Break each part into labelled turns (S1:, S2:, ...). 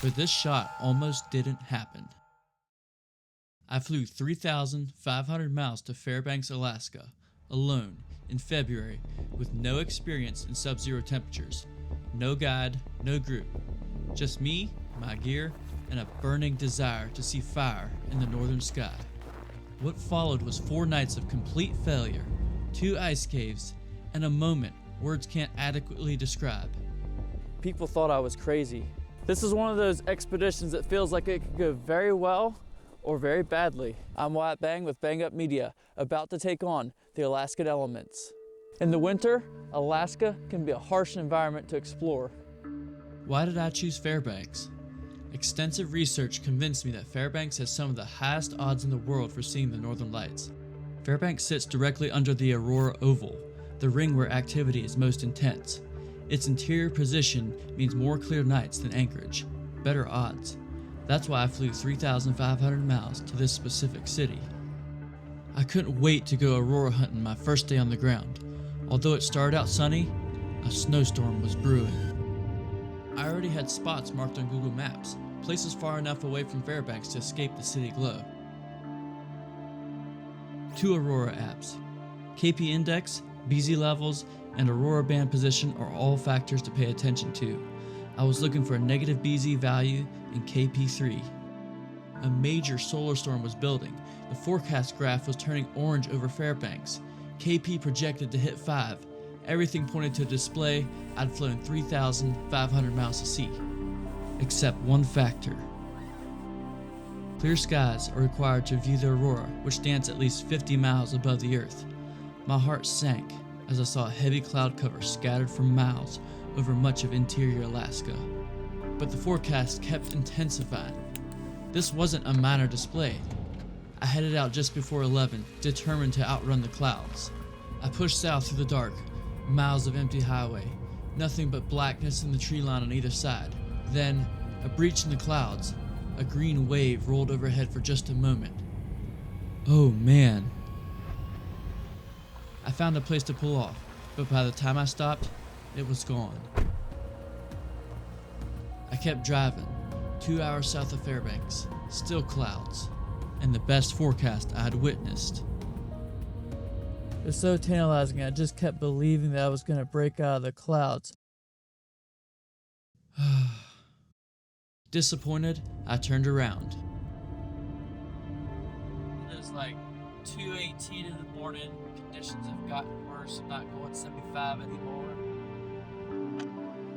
S1: But this shot almost didn't happen. I flew 3,500 miles to Fairbanks, Alaska, alone, in February, with no experience in sub-zero temperatures, no guide, no group, just me, my gear, and a burning desire to see fire in the northern sky. What followed was 4 nights of complete failure, 2 ice caves, and a moment words can't adequately describe.
S2: People thought I was crazy. This is one of those expeditions that feels like it could go very well or very badly. I'm Wyatt Bang with Bang Up Media, about to take on the Alaskan elements. In the winter, Alaska can be a harsh environment to explore.
S1: Why did I choose Fairbanks? Extensive research convinced me that Fairbanks has some of the highest odds in the world for seeing the northern lights. Fairbanks sits directly under the Aurora Oval, the ring where activity is most intense. Its interior position means more clear nights than Anchorage, better odds. That's why I flew 3,500 miles to this specific city. I couldn't wait to go Aurora hunting my first day on the ground. Although it started out sunny, a snowstorm was brewing. I already had spots marked on Google Maps, places far enough away from Fairbanks to escape the city glow. 2 Aurora apps, KP Index, BZ levels, and Aurora band position are all factors to pay attention to. I was looking for a negative BZ value in KP3. A major solar storm was building. The forecast graph was turning orange over Fairbanks. KP projected to hit 5. Everything pointed to a display I'd flown 3,500 miles to see. Except one factor. Clear skies are required to view the Aurora, which stands at least 50 miles above the Earth. My heart sank as I saw a heavy cloud cover scattered for miles over much of interior Alaska. But the forecast kept intensifying. This wasn't a minor display. I headed out just before 11, determined to outrun the clouds. I pushed south through the dark, miles of empty highway, nothing but blackness in the tree line on either side. Then, a breach in the clouds. A green wave rolled overhead for just a moment. Oh man. I found a place to pull off, but by the time I stopped, it was gone. I kept driving, 2 hours south of Fairbanks, still clouds, and the best forecast I had witnessed.
S2: It was so tantalizing, I just kept believing that I was going to break out of the clouds.
S1: Disappointed, I turned around. It was like 2:18 in the morning. Conditions have gotten worse. I'm not going 75 anymore.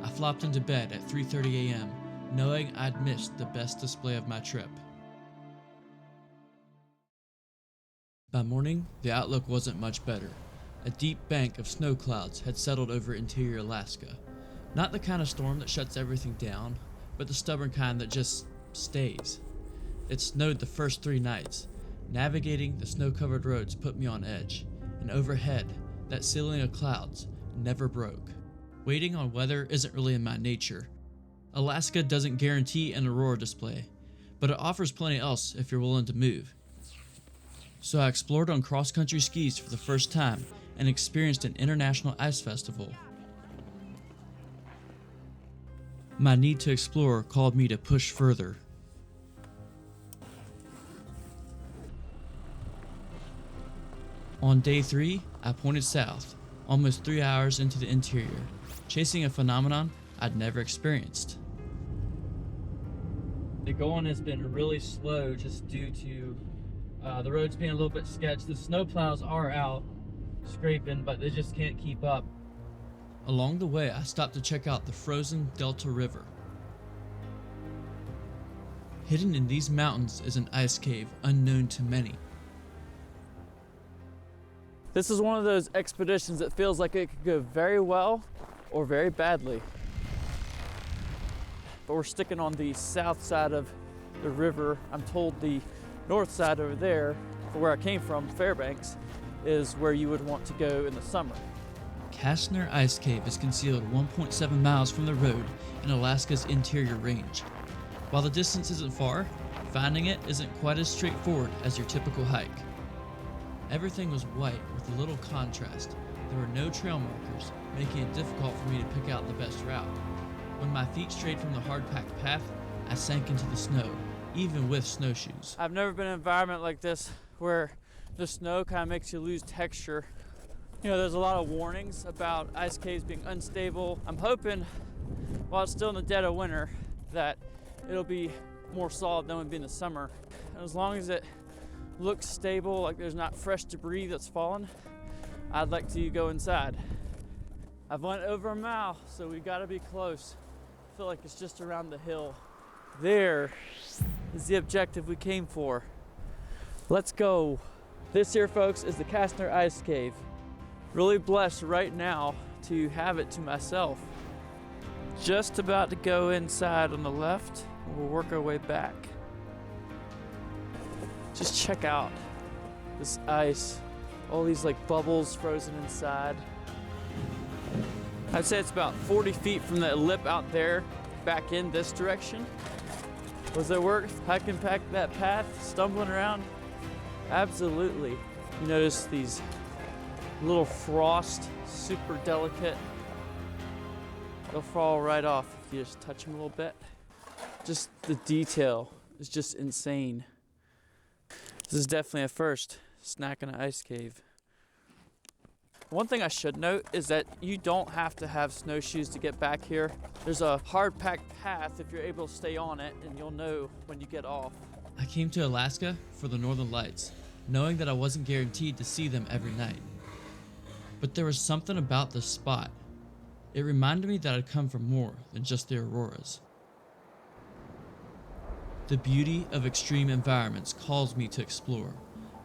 S1: I flopped into bed at 3:30 a.m., knowing I'd missed the best display of my trip. By morning, the outlook wasn't much better. A deep bank of snow clouds had settled over interior Alaska. Not the kind of storm that shuts everything down, but the stubborn kind that just stays. It snowed the first 3 nights. Navigating the snow-covered roads put me on edge, and overhead, that ceiling of clouds never broke. Waiting on weather isn't really in my nature. Alaska doesn't guarantee an Aurora display, but it offers plenty else if you're willing to move. So I explored on cross-country skis for the first time and experienced an international ice festival. My need to explore called me to push further. On day 3, I pointed south, almost 3 hours into the interior, chasing a phenomenon I'd never experienced. The going has been really slow just due to the roads being a little bit sketched. The snowplows are out scraping, but they just can't keep up. Along the way, I stopped to check out the frozen Delta River. Hidden in these mountains is an ice cave unknown to many.
S2: This is one of those expeditions that feels like it could go very well or very badly. But we're sticking on the south side of the river. I'm told the north side over there, for where I came from, Fairbanks, is where you would want to go in the summer.
S1: Castner Ice Cave is concealed 1.7 miles from the road in Alaska's interior range. While the distance isn't far, finding it isn't quite as straightforward as your typical hike. Everything was white with a little contrast. There were no trail markers, making it difficult for me to pick out the best route. When my feet strayed from the hard-packed path, I sank into the snow, even with snowshoes.
S2: I've never been in an environment like this where the snow kind of makes you lose texture. You know, there's a lot of warnings about ice caves being unstable. I'm hoping, while it's still in the dead of winter, that it'll be more solid than it would be in the summer. And as long as it looks stable, like there's not fresh debris that's fallen, I'd like to go inside. I've went over a mile, so we gotta be close. I feel like it's just around the hill. There is the objective we came for. Let's go. This here, folks, is the Castner Ice Cave. Really blessed right now to have it to myself. Just about to go inside on the left, and we'll work our way back. Just check out this ice. All these like bubbles frozen inside. I'd say it's about 40 feet from the lip out there, back in this direction. Was it worth hiking back that path, stumbling around? Absolutely. You notice these little frost, super delicate. They'll fall right off if you just touch them a little bit. Just the detail is just insane. This is definitely a first, snack in an ice cave. One thing I should note is that you don't have to have snowshoes to get back here. There's a hard-packed path if you're able to stay on it, and you'll know when you get off.
S1: I came to Alaska for the Northern Lights, knowing that I wasn't guaranteed to see them every night. But there was something about this spot. It reminded me that I'd come for more than just the Auroras. The beauty of extreme environments calls me to explore.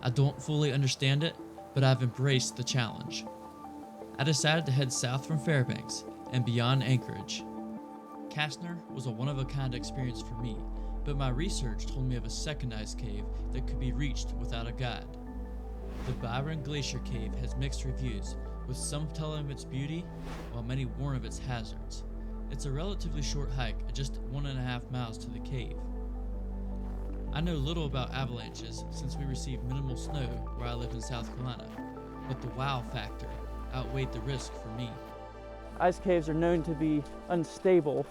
S1: I don't fully understand it, but I've embraced the challenge. I decided to head south from Fairbanks and beyond Anchorage. Castner was a one-of-a-kind experience for me, but my research told me of a second ice cave that could be reached without a guide. The Byron Glacier cave has mixed reviews, with some telling of its beauty, while many warn of its hazards. It's a relatively short hike at just 1.5 miles to the cave. I know little about avalanches since we receive minimal snow where I live in South Carolina, but the wow factor outweighed the risk for me.
S2: Ice caves are known to be unstable,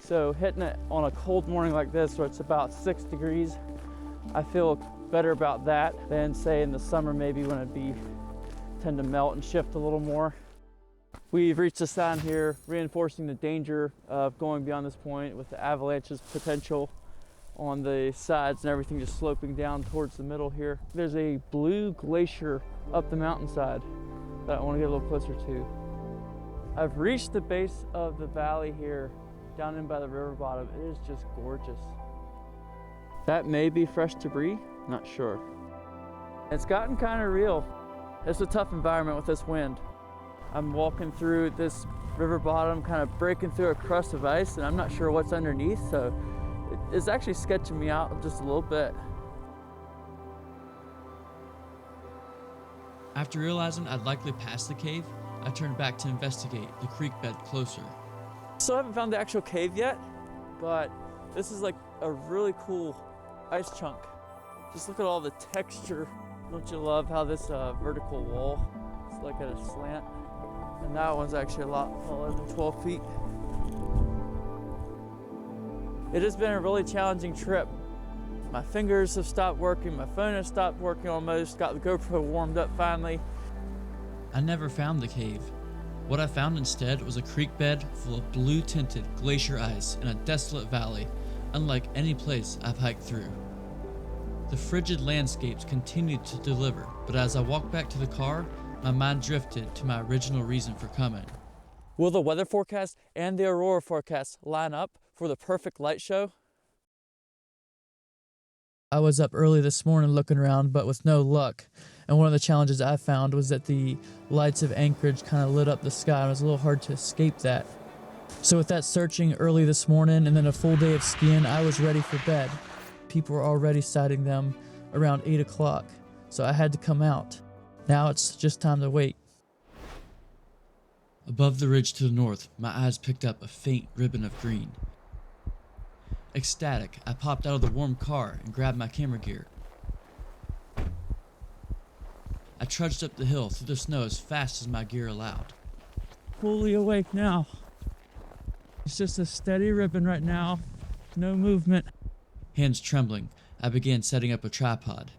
S2: so hitting it on a cold morning like this where it's about 6 degrees, I feel better about that than say in the summer maybe when it'd tend to melt and shift a little more. We've reached a sign here reinforcing the danger of going beyond this point with the avalanches potential on the sides and everything just sloping down towards the middle here. There's a blue glacier up the mountainside that I want to get a little closer to. I've reached the base of the valley here, down in by the river bottom. It is just gorgeous. That may be fresh debris, not sure. It's gotten kind of real. It's a tough environment with this wind. I'm walking through this river bottom, kind of breaking through a crust of ice, and I'm not sure what's underneath, so it's actually sketching me out just a little bit.
S1: After realizing I'd likely pass the cave, I turned back to investigate the creek bed closer.
S2: Still haven't found the actual cave yet, but this is like a really cool ice chunk. Just look at all the texture. Don't you love how this vertical wall is like at a slant? And that one's actually a lot taller than 12 feet. It has been a really challenging trip. My fingers have stopped working, my phone has stopped working almost, got the GoPro warmed up finally.
S1: I never found the cave. What I found instead was a creek bed full of blue-tinted glacier ice in a desolate valley, unlike any place I've hiked through. The frigid landscapes continued to deliver, but as I walked back to the car, my mind drifted to my original reason for coming.
S2: Will the weather forecast and the aurora forecast line up for the perfect light show? I was up early this morning looking around, but with no luck. And one of the challenges I found was that the lights of Anchorage kind of lit up the sky, and it was a little hard to escape that. So with that searching early this morning and then a full day of skiing, I was ready for bed. People were already sighting them around 8 o'clock, so I had to come out. Now it's just time to wait.
S1: Above the ridge to the north, my eyes picked up a faint ribbon of green. Ecstatic, I popped out of the warm car and grabbed my camera gear. I trudged up the hill through the snow as fast as my gear allowed.
S2: Fully awake now. It's just a steady ribbon right now. No movement.
S1: Hands trembling, I began setting up a tripod.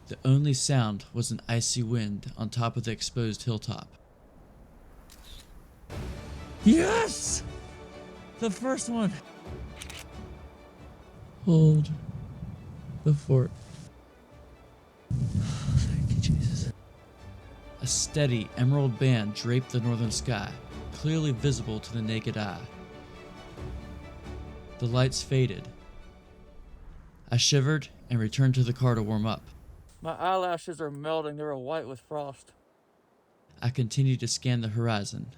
S1: The only sound was an icy wind on top of the exposed hilltop.
S2: Yes! The first one.
S1: Hold the fort. Thank you, Jesus. A steady emerald band draped the northern sky, clearly visible to the naked eye. The lights faded. I shivered and returned to the car to warm up.
S2: My eyelashes are melting. They're white with frost.
S1: I continued to scan the horizon.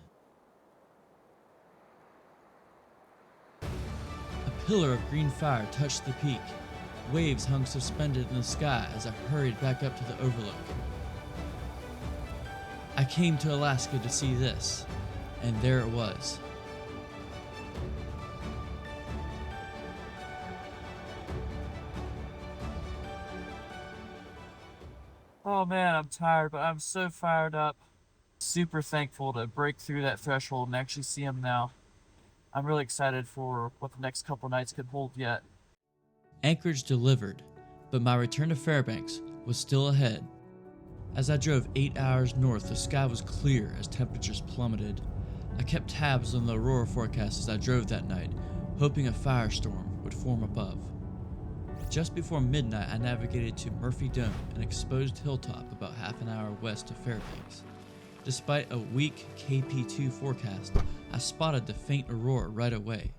S1: A pillar of green fire touched the peak. Waves hung suspended in the sky as I hurried back up to the overlook. I came to Alaska to see this, and there it was.
S2: Oh man, I'm tired, but I'm so fired up. Super thankful to break through that threshold and actually see him now. I'm really excited for what the next couple nights could hold yet.
S1: Anchorage delivered, but my return to Fairbanks was still ahead. As I drove 8 hours north, the sky was clear as temperatures plummeted. I kept tabs on the Aurora forecast as I drove that night, hoping a firestorm would form above. Just before midnight, I navigated to Murphy Dome, an exposed hilltop about half an hour west of Fairbanks. Despite a weak KP2 forecast, I spotted the faint aurora right away.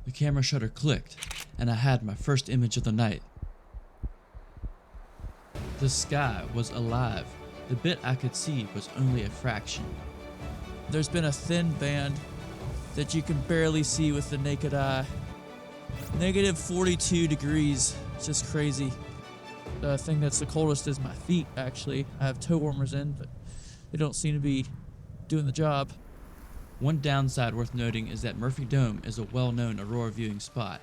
S1: The camera shutter clicked, and I had my first image of the night. The sky was alive. The bit I could see was only a fraction.
S2: There's been a thin band that you can barely see with the naked eye. Negative 42 degrees. It's just crazy. The thing that's the coldest is my feet, actually. I have toe warmers in, but they don't seem to be doing the job.
S1: One downside worth noting is that Murphy Dome is a well-known aurora viewing spot.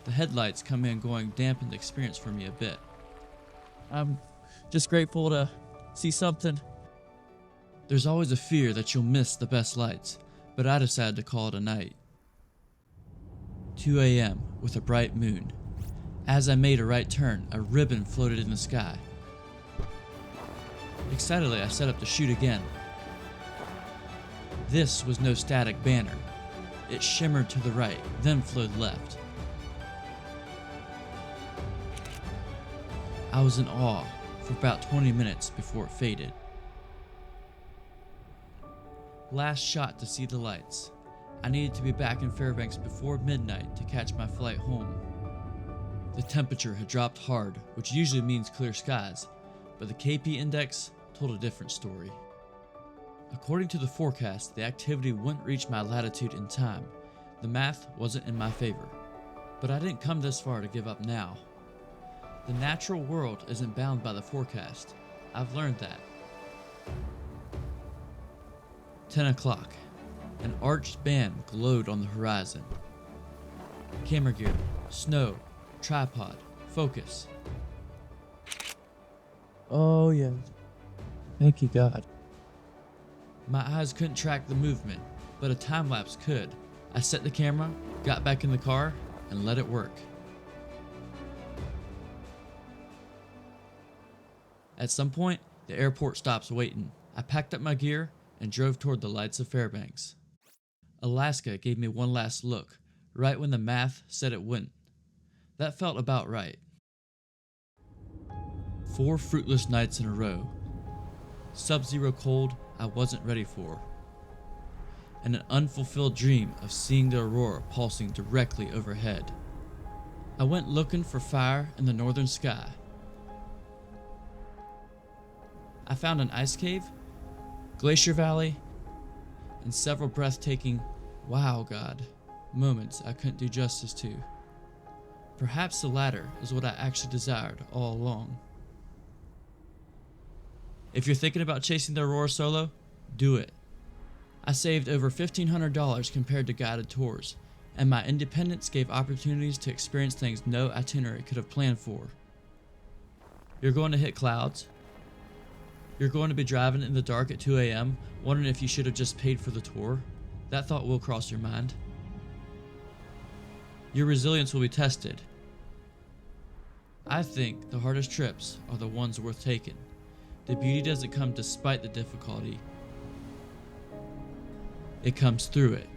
S1: The headlights coming and going dampened the experience for me a bit.
S2: I'm just grateful to see something.
S1: There's always a fear that you'll miss the best lights, but I decided to call it a night. 2 a.m. with a bright moon. As I made a right turn, a ribbon floated in the sky. Excitedly, I set up to shoot again. This was no static banner. It shimmered to the right, then flowed left. I was in awe for about 20 minutes before it faded. Last shot to see the lights. I needed to be back in Fairbanks before midnight to catch my flight home. The temperature had dropped hard, which usually means clear skies, but the KP index told a different story. According to the forecast, the activity wouldn't reach my latitude in time. The math wasn't in my favor. But I didn't come this far to give up now. The natural world isn't bound by the forecast. I've learned that. 10 o'clock. An arched band glowed on the horizon. Camera gear, snow, tripod, focus.
S2: Oh yeah. Thank you, God.
S1: My eyes couldn't track the movement, but a time lapse could. I set the camera, got back in the car, and let it work. At some point, the airport stops waiting. I packed up my gear and drove toward the lights of Fairbanks. Alaska gave me one last look, right when the math said it wouldn't. That felt about right. 4 fruitless nights in a row. Sub-zero cold I wasn't ready for. And an unfulfilled dream of seeing the aurora pulsing directly overhead. I went looking for fire in the northern sky. I found an ice cave, glacier valley, and several breathtaking, wow God, moments I couldn't do justice to. Perhaps the latter is what I actually desired all along. If you're thinking about chasing the Aurora solo, do it. I saved over $1,500 compared to guided tours, and my independence gave opportunities to experience things no itinerary could have planned for. You're going to hit clouds. You're going to be driving in the dark at 2 a.m., wondering if you should have just paid for the tour. That thought will cross your mind. your resilience will be tested. I think the hardest trips are the ones worth taking. The beauty doesn't come despite the difficulty, it comes through it.